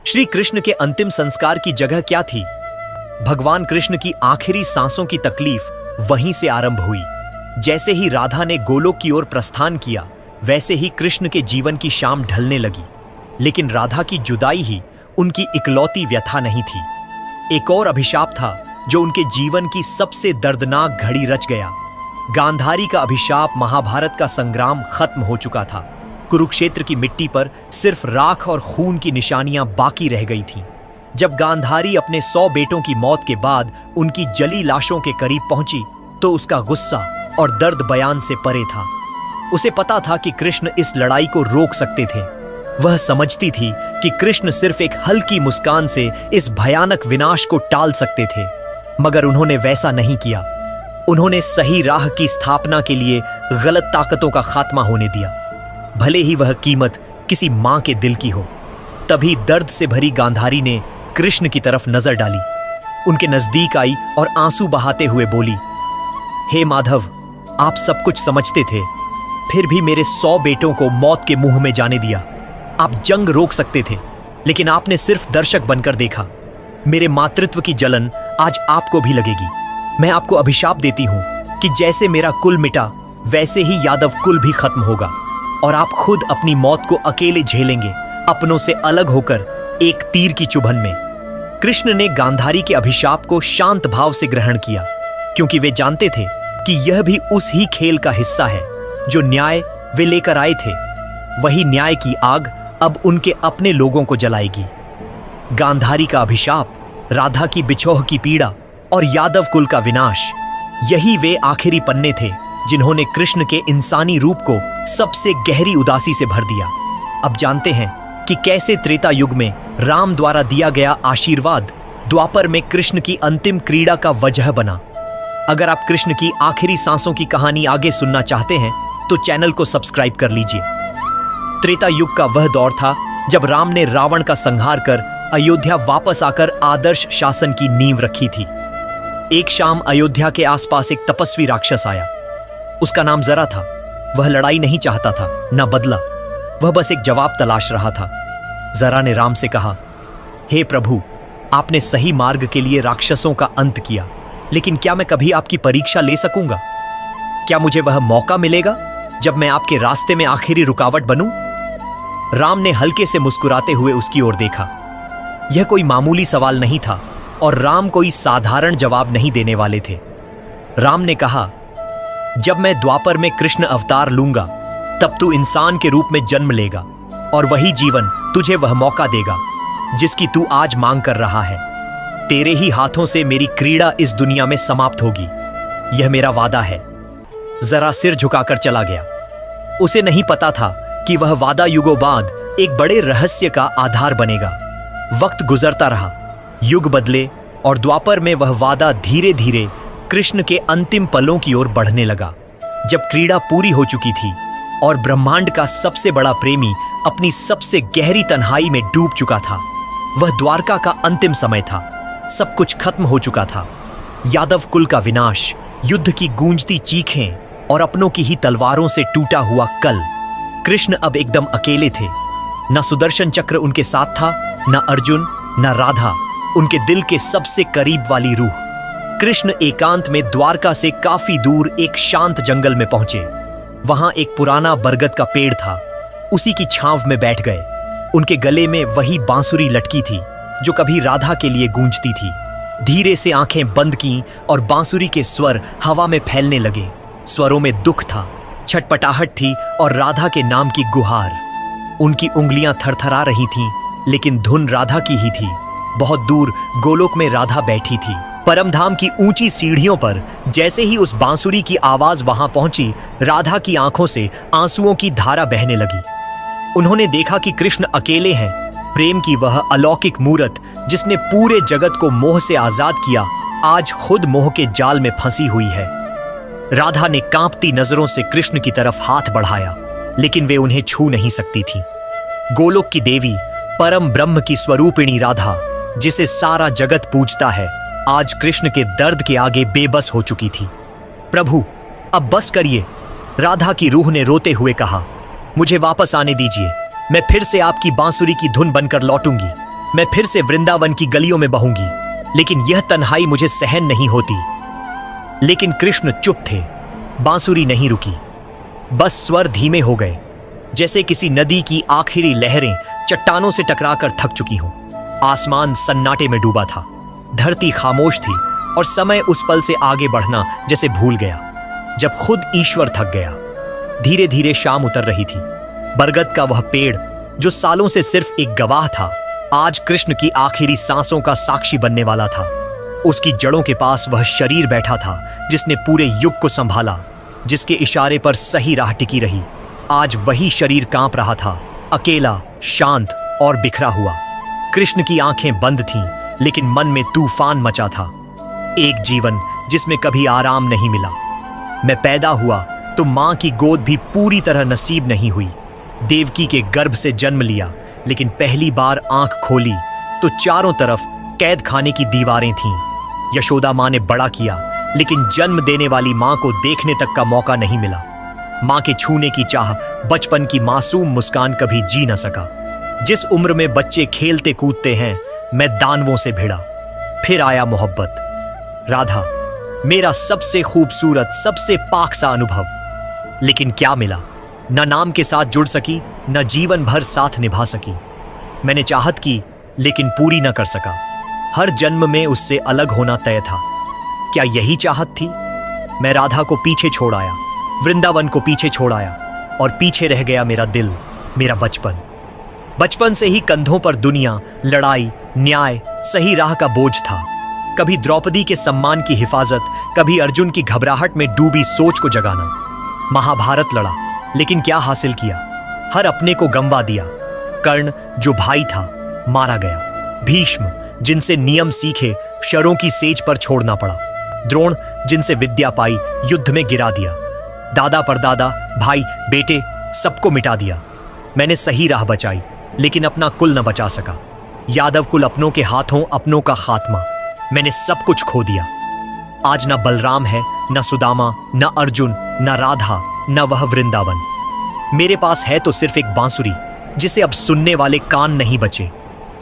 श्री कृष्ण के अंतिम संस्कार की जगह क्या थी? भगवान कृष्ण की आखिरी सांसों की तकलीफ वहीं से आरंभ हुई। जैसे ही राधा ने गोलोक की ओर प्रस्थान किया, वैसे ही कृष्ण के जीवन की शाम ढलने लगी। लेकिन राधा की जुदाई ही उनकी इकलौती व्यथा नहीं थी। एक और अभिशाप था जो उनके जीवन की सबसे दर्दनाक घड़ी रच गया। गांधारी का अभिशाप। महाभारत का संग्राम खत्म हो चुका था। कुरुक्षेत्र की मिट्टी पर सिर्फ राख और खून की निशानियां बाकी रह गई थीं। जब गांधारी अपने 100 बेटों की मौत के बाद उनकी जली लाशों के करीब पहुंची, तो उसका गुस्सा और दर्द बयान से परे था। उसे पता था कि कृष्ण इस लड़ाई को रोक सकते थे। वह समझती थी कि कृष्ण सिर्फ एक हल्की मुस्कान से इस भयानक विनाश को टाल सकते थे, मगर उन्होंने वैसा नहीं किया। उन्होंने सही राह की स्थापना के लिए गलत ताकतों का खात्मा होने दिया, भले ही वह कीमत किसी मां के दिल की हो। तभी दर्द से भरी गांधारी ने कृष्ण की तरफ नजर डाली, उनके नजदीक आई और आंसू बहाते हुए बोली, हे माधव, आप सब कुछ समझते थे, फिर भी मेरे 100 बेटों को मौत के मुंह में जाने दिया। आप जंग रोक सकते थे, लेकिन आपने सिर्फ दर्शक बनकर देखा। मेरे मातृत्व की जलन आज आपको भी लगेगी। मैं आपको अभिशाप देती हूं कि जैसे मेरा कुल मिटा, वैसे ही यादव कुल भी खत्म होगा और आप खुद अपनी मौत को अकेले झेलेंगे, अपनों से अलग होकर एक तीर की चुभन में। कृष्ण ने गांधारी के अभिशाप को शांत भाव से ग्रहण किया, क्योंकि वे जानते थे कि यह भी उस ही खेल का हिस्सा है जो न्याय वे लेकर आए थे। वही न्याय की आग अब उनके अपने लोगों को जलाएगी। गांधारी का अभिशाप, राधा की बिछोह की पीड़ा और यादव कुल का विनाश, यही वे आखिरी पन्ने थे जिन्होंने कृष्ण के इंसानी रूप को सबसे गहरी उदासी से भर दिया। अब जानते हैं कि कैसे त्रेता युग में राम द्वारा दिया गया आशीर्वाद द्वापर में कृष्ण की अंतिम क्रीड़ा का वजह बना। अगर आप कृष्ण की आखिरी सांसों की कहानी आगे सुनना चाहते हैं तो चैनल को सब्सक्राइब कर लीजिए। त्रेता युग का वह दौर था जब राम ने रावण का संहार कर अयोध्या वापस आकर आदर्श शासन की नींव रखी थी। एक शाम अयोध्या के आसपास एक तपस्वी राक्षस आया। उसका नाम जरा था। वह लड़ाई नहीं चाहता था, न बदला। वह बस एक जवाब तलाश रहा था। जरा ने राम से कहा, हे प्रभु, आपने सही मार्ग के लिए राक्षसों का अंत किया, लेकिन क्या मैं कभी आपकी परीक्षा ले सकूंगा? क्या मुझे वह मौका मिलेगा जब मैं आपके रास्ते में आखिरी रुकावट बनूं? राम ने हल्के से मुस्कुराते हुए उसकी ओर देखा। यह कोई मामूली सवाल नहीं था और राम कोई साधारण जवाब नहीं देने वाले थे। राम ने कहा, जब मैं द्वापर में कृष्ण अवतार लूंगा, तब तू इंसान के रूप में जन्म लेगा और वही जीवन तुझे वह मौका देगा जिसकी तू आज मांग कर रहा है। तेरे ही हाथों से मेरी क्रीड़ा इस दुनिया में समाप्त होगी। यह मेरा वादा है। जरा सिर झुकाकर चला गया। उसे नहीं पता था कि वह वादा युगों बाद एक बड़े रहस्य का आधार बनेगा। वक्त गुजरता रहा, युग बदले और द्वापर में वह वादा धीरे धीरे कृष्ण के अंतिम पलों की ओर बढ़ने लगा। जब क्रीड़ा पूरी हो चुकी थी और ब्रह्मांड का सबसे बड़ा प्रेमी अपनी सबसे गहरी तन्हाई में डूब चुका था, वह द्वारका का अंतिम समय था। सब कुछ खत्म हो चुका था। यादव कुल का विनाश, युद्ध की गूंजती चीखें और अपनों की ही तलवारों से टूटा हुआ कल। कृष्ण अब एकदम अकेले थे। न सुदर्शन चक्र उनके साथ था, न अर्जुन, न राधा, उनके दिल के सबसे करीब वाली रूह। कृष्ण एकांत में द्वारका से काफी दूर एक शांत जंगल में पहुंचे। वहां एक पुराना बरगद का पेड़ था। उसी की छांव में बैठ गए। उनके गले में वही बांसुरी लटकी थी जो कभी राधा के लिए गूंजती थी। धीरे से आंखें बंद की और बांसुरी के स्वर हवा में फैलने लगे। स्वरों में दुख था, छटपटाहट थी और राधा के नाम की गुहार। उनकी उंगलियां थरथरा रही थीं, लेकिन धुन राधा की ही थी। बहुत दूर गोलोक में राधा बैठी थी। परमधाम की ऊंची सीढ़ियों पर जैसे ही उस बांसुरी की आवाज वहां पहुंची, राधा की आंखों से आंसुओं की धारा बहने लगी। उन्होंने देखा कि कृष्ण अकेले हैं। प्रेम की वह अलौकिक मूरत जिसने पूरे जगत को मोह से आजाद किया, आज खुद मोह के जाल में फंसी हुई है। राधा ने कांपती नजरों से कृष्ण की तरफ हाथ बढ़ाया, लेकिन वे उन्हें छू नहीं सकती थी। गोलोक की देवी, परम ब्रह्म की स्वरूपिणी राधा, जिसे सारा जगत पूजता है, आज कृष्ण के दर्द के आगे बेबस हो चुकी थी। प्रभु, अब बस करिए, राधा की रूह ने रोते हुए कहा। मुझे वापस आने दीजिए। मैं फिर से आपकी बांसुरी की धुन बनकर लौटूंगी। मैं फिर से वृंदावन की गलियों में बहूंगी, लेकिन यह तन्हाई मुझे सहन नहीं होती। लेकिन कृष्ण चुप थे। बांसुरी नहीं रुकी। बस स्वर धीमे हो गए, जैसे किसी नदी की आखिरी लहरें चट्टानों से टकराकर थक चुकी हों। आसमान सन्नाटे में डूबा था। धरती खामोश थी और समय उस पल से आगे बढ़ना जैसे भूल गया जब खुद ईश्वर थक गया। धीरे धीरे शाम उतर रही थी। बरगद का वह पेड़ जो सालों से सिर्फ एक गवाह था, आज कृष्ण की आखिरी सांसों का साक्षी बनने वाला था। उसकी जड़ों के पास वह शरीर बैठा था जिसने पूरे युग को संभाला, जिसके इशारे पर सही राह टिकी रही। आज वही शरीर कांप रहा था, अकेला, शांत और बिखरा हुआ। कृष्ण की आंखें बंद थीं, लेकिन मन में तूफान मचा था। एक जीवन जिसमें कभी आराम नहीं मिला। मैं पैदा हुआ तो मां की गोद भी पूरी तरह नसीब नहीं हुई। देवकी के गर्भ से जन्म लिया, लेकिन पहली बार आंख खोली तो चारों तरफ कैद खाने की दीवारें थीं। यशोदा मां ने बड़ा किया, लेकिन जन्म देने वाली मां को देखने तक का मौका नहीं मिला। मां के छूने की चाह, बचपन की मासूम मुस्कान कभी जी न सका। जिस उम्र में बच्चे खेलते कूदते हैं, मैं दानवों से भिड़ा। फिर आया मोहब्बत। राधा, मेरा सबसे खूबसूरत, सबसे पाक सा अनुभव। लेकिन क्या मिला? न नाम के साथ जुड़ सकी, न जीवन भर साथ निभा सकी। मैंने चाहत की, लेकिन पूरी न कर सका। हर जन्म में उससे अलग होना तय था। क्या यही चाहत थी? मैं राधा को पीछे छोड़ आया, वृंदावन को पीछे छोड़ आया, और पीछे रह गया मेरा दिल, मेरा बचपन। बचपन से ही कंधों पर दुनिया, लड़ाई, न्याय, सही राह का बोझ था। कभी द्रौपदी के सम्मान की हिफाजत, कभी अर्जुन की घबराहट में डूबी सोच को जगाना। महाभारत लड़ा, लेकिन क्या हासिल किया? हर अपने को गंवा दिया। कर्ण जो भाई था, मारा गया। भीष्म जिनसे नियम सीखे, शरों की सेज पर छोड़ना पड़ा। द्रोण जिनसे विद्या पाई, युद्ध में गिरा दिया। दादा परदादा, भाई बेटे, सबको मिटा दिया। मैंने सही राह बचाई, लेकिन अपना कुल न बचा सका। यादव कुल अपनों के हाथों, अपनों का खात्मा। मैंने सब कुछ खो दिया। आज न बलराम है, न सुदामा, न अर्जुन, न राधा, न वह वृंदावन। मेरे पास है तो सिर्फ एक बांसुरी, जिसे अब सुनने वाले कान नहीं बचे।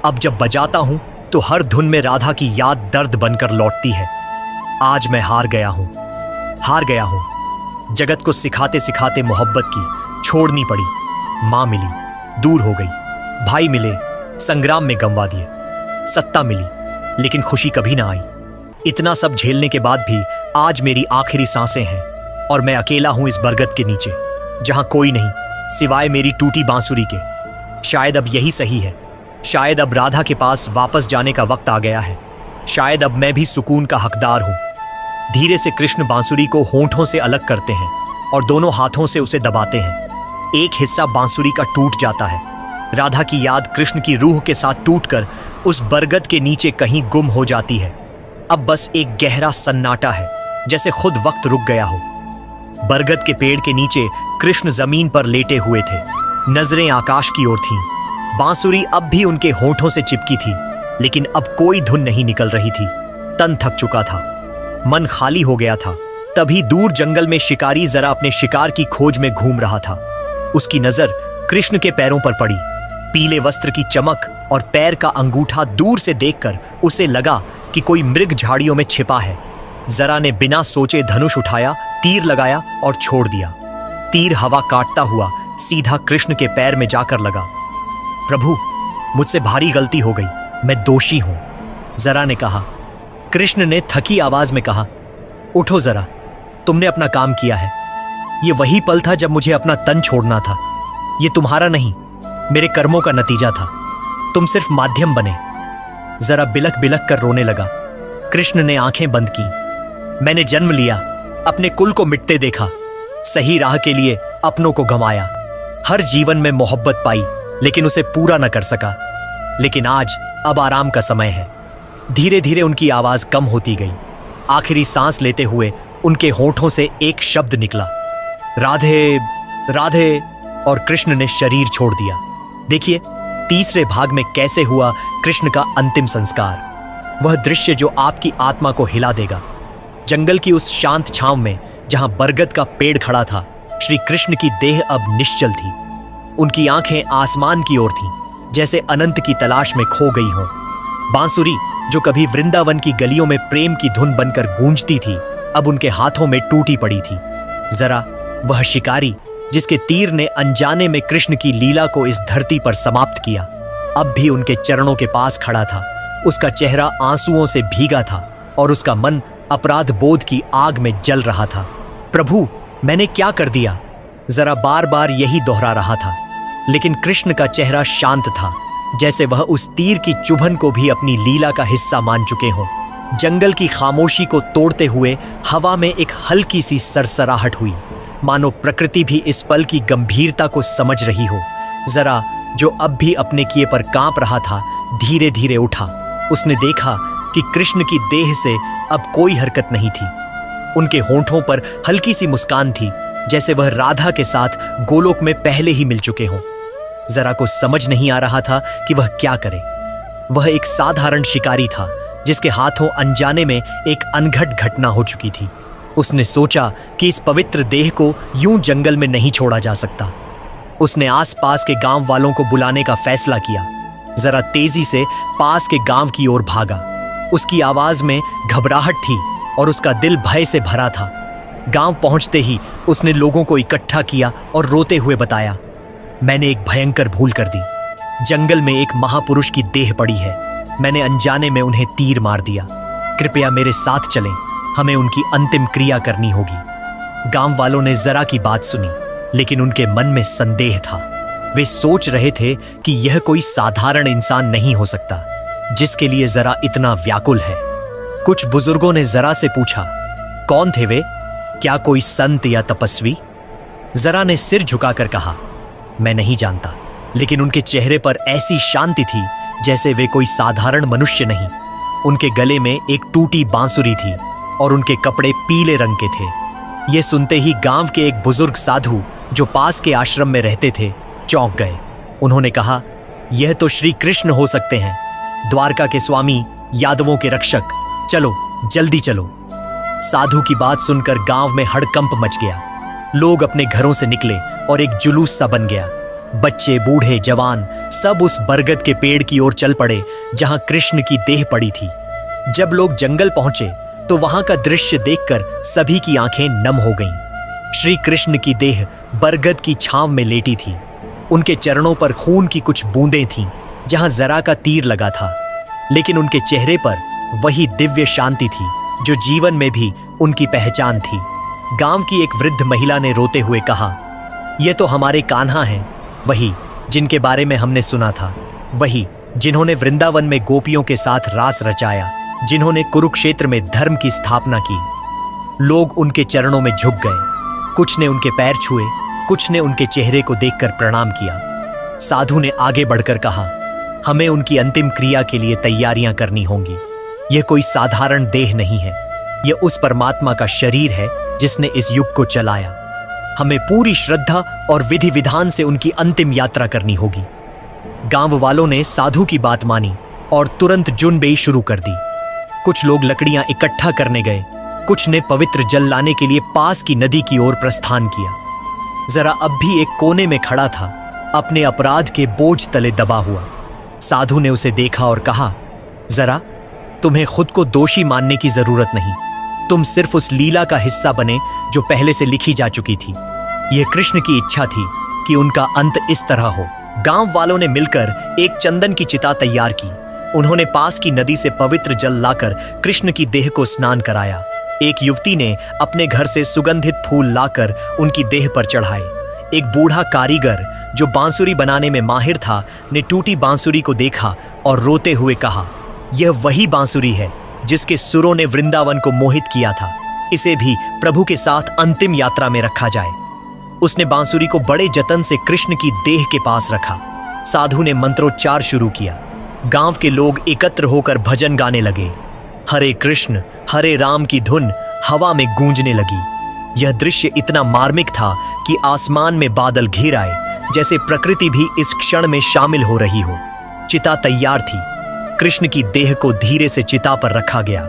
अब जब बजाता हूं तो हर धुन में राधा की याद दर्द बनकर लौटती है। आज मैं हार गया हूं। जगत को सिखाते सिखाते मोहब्बत की छोड़नी पड़ी। मां मिली, दूर हो गई। भाई मिले, संग्राम में गंवा दिए। सत्ता मिली, लेकिन खुशी कभी ना आई। इतना सब झेलने के बाद भी आज मेरी आखिरी सांसें हैं, और मैं अकेला हूं इस बरगद के नीचे, जहां कोई नहीं सिवाय मेरी टूटी बांसुरी के। शायद अब यही सही है। शायद अब राधा के पास वापस जाने का वक्त आ गया है। शायद अब मैं भी सुकून का हकदार हूं। धीरे से कृष्ण बांसुरी को होंठों से अलग करते हैं और दोनों हाथों से उसे दबाते हैं। एक हिस्सा बांसुरी का टूट जाता है। राधा की याद कृष्ण की रूह के साथ टूटकर उस बरगद के नीचे कहीं गुम हो जाती है। अब बस एक गहरा सन्नाटा है, जैसे खुद वक्त रुक गया हो। बरगद के पेड़ के नीचे कृष्ण जमीन पर लेटे हुए थे। नजरें आकाश की ओर थीं। बांसुरी अब भी उनके होंठों से चिपकी थी, लेकिन अब कोई धुन नहीं निकल रही थी। तन थक चुका था, मन खाली हो गया था। तभी दूर जंगल में शिकारी जरा अपने शिकार की खोज में घूम रहा था। उसकी नजर कृष्ण के पैरों पर पड़ी। पीले वस्त्र की चमक और पैर का अंगूठा दूर से देखकर उसे लगा कि कोई मृग झाड़ियों में छिपा है। जरा ने बिना सोचे धनुष उठाया, तीर लगाया और छोड़ दिया। तीर हवा काटता हुआ सीधा कृष्ण के पैर में जाकर लगा। प्रभु, मुझसे भारी गलती हो गई, मैं दोषी हूं, जरा ने कहा। कृष्ण ने थकी आवाज में कहा, उठो जरा, तुमने अपना काम किया है। ये वही पल था जब मुझे अपना तन छोड़ना था। ये तुम्हारा नहीं, मेरे कर्मों का नतीजा था। तुम सिर्फ माध्यम बने। जरा बिलख बिलख कर रोने लगा। कृष्ण ने आंखें बंद की। मैंने जन्म लिया, अपने कुल को मिटते देखा, सही राह के लिए अपनों को गंवाया। हर जीवन में मोहब्बत पाई, लेकिन उसे पूरा न कर सका। लेकिन आज अब आराम का समय है। धीरे धीरे उनकी आवाज कम होती गई। आखिरी सांस लेते हुए उनके होठों से एक शब्द निकला, राधे राधे, और कृष्ण ने शरीर छोड़ दिया। देखिए तीसरे भाग में कैसे हुआ कृष्ण का अंतिम संस्कार। वह दृश्य जो आपकी आत्मा को हिला देगा। जंगल की उस शांत छांव में जहां बरगद का पेड़ खड़ा था, श्री कृष्ण की देह अब निश्चल थी। उनकी आंखें आसमान की ओर थीं, जैसे अनंत की तलाश में खो गई हो। बांसुरी जो कभी वृंदावन की गलियों में प्रेम की धुन बनकर गूंजती थी, अब उनके हाथों में टूटी पड़ी थी। जरा वह शिकारी जिसके तीर ने अनजाने में कृष्ण की लीला को इस धरती पर समाप्त किया, अब भी उनके चरणों के पास खड़ा था। उसका चेहरा आंसुओं से भीगा था और उसका मन अपराध बोध की आग में जल रहा था। प्रभु, मैंने क्या कर दिया? जरा बार बार यही दोहरा रहा था, लेकिन कृष्ण का चेहरा शांत था, जैसे वह उस तीर की चुभन को भी अपनी लीला का हिस्सा मान चुके हों। जंगल की खामोशी को तोड़ते हुए हवा में एक हल्की सी सरसराहट हुई, मानो प्रकृति भी इस पल की गंभीरता को समझ रही हो। जरा जो अब भी अपने किए पर कांप रहा था, धीरे धीरे उठा। उसने देखा कि कृष्ण की देह से अब कोई हरकत नहीं थी। उनके होंठों पर हल्की सी मुस्कान थी, जैसे वह राधा के साथ गोलोक में पहले ही मिल चुके हों। जरा को समझ नहीं आ रहा था कि वह क्या करे। वह एक साधारण शिकारी था जिसके हाथों अनजाने में एक अनघट घटना हो चुकी थी। उसने सोचा कि इस पवित्र देह को यूं जंगल में नहीं छोड़ा जा सकता। उसने आसपास के गांव वालों को बुलाने का फैसला किया। जरा तेजी से पास के गांव की ओर भागा। उसकी आवाज में घबराहट थी और उसका दिल भय से भरा था। गांव पहुंचते ही उसने लोगों को इकट्ठा किया और रोते हुए बताया, मैंने एक भयंकर भूल कर दी। जंगल में एक महापुरुष की देह पड़ी है। मैंने अनजाने में उन्हें तीर मार दिया। कृपया मेरे साथ चलें, हमें उनकी अंतिम क्रिया करनी होगी। गांव वालों ने जरा की बात सुनी, लेकिन उनके मन में संदेह था। वे सोच रहे थे कि यह कोई साधारण इंसान नहीं हो सकता जिसके लिए जरा इतना व्याकुल है। कुछ बुजुर्गों ने जरा से पूछा, कौन थे वे? क्या कोई संत या तपस्वी? जरा ने सिर झुकाकर कहा, मैं नहीं जानता, लेकिन उनके चेहरे पर ऐसी शांति थी जैसे वे कोई साधारण मनुष्य नहीं। उनके गले में एक टूटी बांसुरी थी और उनके कपड़े पीले रंग के थे। ये सुनते ही गांव के एक बुजुर्ग साधु जो पास के आश्रम में रहते थे चौंक गए। उन्होंने कहा, यह तो श्री कृष्ण हो सकते हैं, द्वारका के स्वामी, यादवों के रक्षक। चलो जल्दी चलो। साधु की बात सुनकर गांव में हड़कंप मच गया। लोग अपने घरों से निकले और एक जुलूस सा बन गया। बच्चे, बूढ़े, जवान सब उस बरगद के पेड़ की ओर चल पड़े जहां कृष्ण की देह पड़ी थी। जब लोग जंगल पहुंचे तो वहां का दृश्य देखकर सभी की आंखें नम हो गईं। श्री कृष्ण की देह बरगद की छांव में लेटी थी। उनके चरणों पर खून की कुछ बूंदें थीं जहां जरा का तीर लगा था, लेकिन उनके चेहरे पर वही दिव्य शांति थी जो जीवन में भी उनकी पहचान थी। गांव की एक वृद्ध महिला ने रोते हुए कहा, ये तो हमारे कान्हा हैं, वही जिनके बारे में हमने सुना था, वही जिन्होंने वृंदावन में गोपियों के साथ रास रचाया, जिन्होंने कुरुक्षेत्र में धर्म की स्थापना की। लोग उनके चरणों में झुक गए। कुछ ने उनके पैर छुए, कुछ ने उनके चेहरे को देखकर प्रणाम किया। साधु ने आगे बढ़कर कहा, हमें उनकी अंतिम क्रिया के लिए तैयारियां करनी होंगी। यह कोई साधारण देह नहीं है, यह उस परमात्मा का शरीर है जिसने इस युग को चलाया। हमें पूरी श्रद्धा और विधि विधान से उनकी अंतिम यात्रा करनी होगी। गांव वालों ने साधु की बात मानी और तुरंत जुनबेई शुरू कर दी। कुछ लोग लकड़ियां इकट्ठा करने गए, कुछ ने पवित्र जल लाने के लिए पास की नदी की ओर प्रस्थान किया। जरा अब भी एक कोने में खड़ा था, अपने अपराध के बोझ तले दबा हुआ। साधु ने उसे देखा और कहा, जरा, तुम्हें खुद को दोषी मानने की जरूरत नहीं। तुम सिर्फ उस लीला का हिस्सा बने जो पहले से लिखी जा चुकी थी। यह कृष्ण की इच्छा थी कि उनका अंत इस तरह हो। गांव वालों ने मिलकर एक चंदन की चिता तैयार की। उन्होंने पास की नदी से पवित्र जल लाकर कृष्ण की देह को स्नान कराया। एक युवती ने अपने घर से सुगंधित फूल लाकर उनकी देह पर चढ़ाए। एक बूढ़ा कारीगर जो बांसुरी बनाने में माहिर था ने टूटी बांसुरी को देखा और रोते हुए कहा, यह वही बांसुरी है जिसके सुरों ने वृंदावन को मोहित किया था। इसे भी प्रभु के साथ अंतिम यात्रा में रखा जाए। उसने बांसुरी को बड़े जतन से कृष्ण की देह के पास रखा। साधु ने मंत्रोच्चार शुरू किया। गांव के लोग एकत्र होकर भजन गाने लगे। हरे कृष्ण हरे राम की धुन हवा में गूंजने लगी। यह दृश्य इतना मार्मिक था कि आसमान में बादल घिर आए, जैसे प्रकृति भी इस क्षण में शामिल हो रही हो। चिता तैयार थी। कृष्ण की देह को धीरे से चिता पर रखा गया।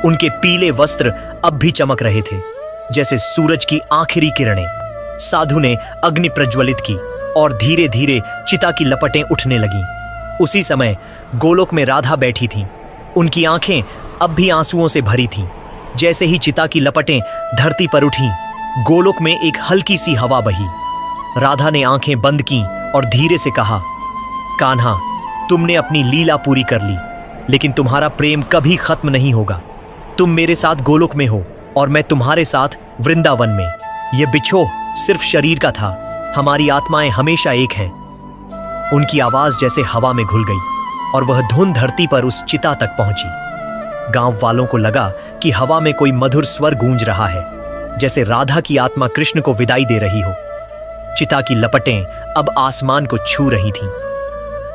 उनके पीले वस्त्र अब भी चमक रहे थे, जैसे सूरज की आखिरी किरणें। साधु ने अग्नि प्रज्वलित की और धीरे धीरे चिता की लपटें उठने लगीं। उसी समय गोलोक में राधा बैठी थीं। उनकी आंखें अब भी आंसुओं से भरी थीं। जैसे ही चिता की लपटें धरती पर उठीं, गोलोक में एक हल्की सी हवा बही। राधा ने आंखें बंद कीं और धीरे से कहा, कान्हा, तुमने अपनी लीला पूरी कर ली, लेकिन तुम्हारा प्रेम कभी खत्म नहीं होगा। तुम मेरे साथ गोलोक में हो और मैं तुम्हारे साथ वृंदावन में। यह बिछोह सिर्फ शरीर का था, हमारी आत्माएं हमेशा एक हैं। उनकी आवाज जैसे हवा में घुल गई और वह धुन धरती पर उस चिता तक पहुंची। गांव वालों को लगा कि हवा में कोई मधुर स्वर गूंज रहा है, जैसे राधा की आत्मा कृष्ण को विदाई दे रही हो। चिता की लपटें अब आसमान को छू रही थीं।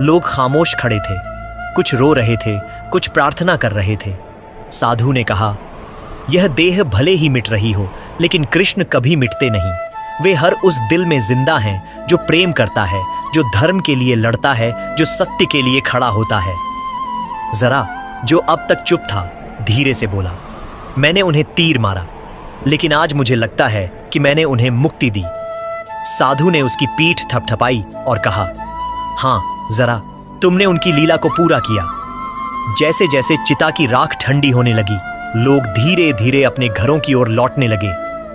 लोग खामोश खड़े थे, कुछ रो रहे थे, कुछ प्रार्थना कर रहे थे। साधु ने कहा, यह देह भले ही मिट रही हो, लेकिन कृष्ण कभी मिटते नहीं। वे हर उस दिल में जिंदा हैं जो प्रेम करता है, जो धर्म के लिए लड़ता है, जो सत्य के लिए खड़ा होता है। जरा जो अब तक चुप था धीरे से बोला, मैंने उन्हें तीर मारा, लेकिन आज मुझे लगता है कि मैंने उन्हें मुक्ति दी। साधु ने उसकी पीठ थपथपाई और कहा, हाँ, जरा तुमने उनकी लीला को पूरा किया। जैसे जैसे चिता की राख ठंडी होने लगी, लोग धीरे धीरे अपने घरों की ओर लौटने लगे,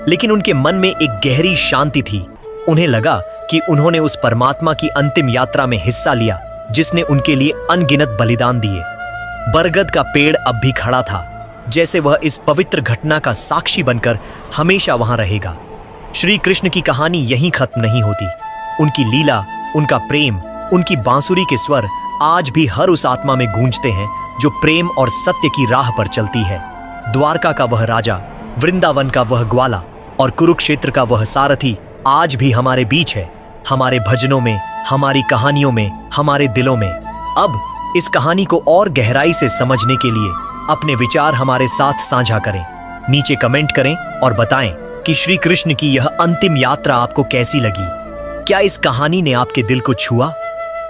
लेकिन उनके मन में एक गहरी शांति थी। उन्हें लगा कि उन्होंने उस परमात्मा की अंतिम यात्रा में हिस्सा लिया जिसने उनके लिए अनगिनत बलिदान दिए। बरगद का पेड़ अब भी खड़ा था, जैसे वह इस पवित्र घटना का साक्षी बनकर हमेशा वहां रहेगा। श्री कृष्ण की कहानी यहीं खत्म नहीं होती। उनकी लीला, उनका प्रेम, उनकी बांसुरी के स्वर आज भी हर उस आत्मा में गूंजते हैं जो प्रेम और सत्य की राह पर चलती है। द्वारका का वह राजा, वृंदावन का वह ग्वाला और कुरुक्षेत्र का वह सारथी आज भी हमारे बीच है, हमारे भजनों में, हमारी कहानियों में, हमारे दिलों में। अब इस कहानी को और गहराई से समझने के लिए अपने विचार हमारे साथ साझा करें। नीचे कमेंट करें और बताएं कि श्री कृष्ण की यह अंतिम यात्रा आपको कैसी लगी। क्या इस कहानी ने आपके दिल को छुआ?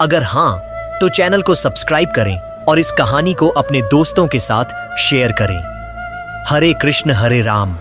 अगर हाँ, तो चैनल को सब्सक्राइब करें और इस कहानी को अपने दोस्तों के साथ शेयर करें। हरे कृष्ण हरे राम,